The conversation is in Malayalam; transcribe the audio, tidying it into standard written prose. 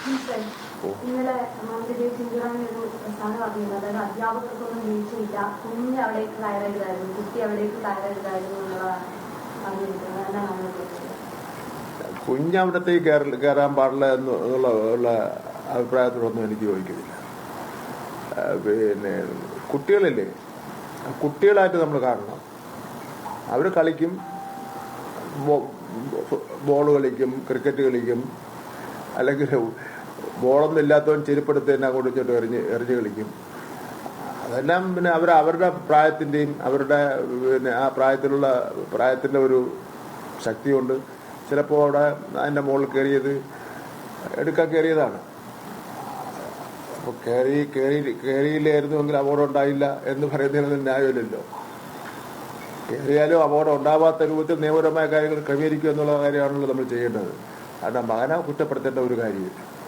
ഇന്നലെ മന്ത്രി ചിന്തിറാണി ഒരു പ്രസ്ഥാനം പറഞ്ഞത്, അതായത് അധ്യാപകർക്കൊന്നും വീഴ്ചയില്ല, കുഞ്ഞ് അവിടേക്ക് കയറരുതായിരുന്നു, കുട്ടി അവിടേക്ക് കയറരുതായിരുന്നു എന്നുള്ളതാണ് പറഞ്ഞിരിക്കുന്നത്. എന്താണ് നമ്മൾ കുഞ്ഞവിടത്തേക്ക് കയറാൻ പാടില്ല എന്നുള്ള അഭിപ്രായത്തോടൊന്നും എനിക്ക് യോജിക്കുന്നില്ല. പിന്നെ കുട്ടികളില്ലേ, കുട്ടികളായിട്ട് നമ്മൾ കാണണം. അവർ കളിക്കും, ബോൾ കളിക്കും, ക്രിക്കറ്റ് കളിക്കും, അല്ലെങ്കിൽ ബോളൊന്നും ഇല്ലാത്തവൻ ചെരുപ്പെടുത്ത് തന്നെ അങ്ങോട്ട് ഇങ്ങോട്ട് എറിഞ്ഞ് കളിക്കും. അതെല്ലാം പിന്നെ അവരുടെ പ്രായത്തിൻ്റെയും അവരുടെ പിന്നെ ആ പ്രായത്തിൻ്റെ ഒരു ശക്തി കൊണ്ട് ചിലപ്പോൾ അവിടെ അതിൻ്റെ മുകളിൽ എടുക്കാൻ കയറിയതാണ്. അപ്പോൾ കയറിയില്ലായിരുന്നുവെങ്കിൽ അപകടം ഉണ്ടായില്ല എന്ന് പറയുന്നതിന് ന്യായമില്ലല്ലോ. കയറിയാലും അപകടം ഉണ്ടാവാത്ത രൂപത്തിൽ നിയമപരമായ കാര്യങ്ങൾ ക്രമീകരിക്കുക എന്നുള്ള കാര്യമാണല്ലോ നമ്മൾ ചെയ്യേണ്ടത്. കാരണം മകനെ കുറ്റപ്പെടുത്തേണ്ട ഒരു കാര്യമില്ല.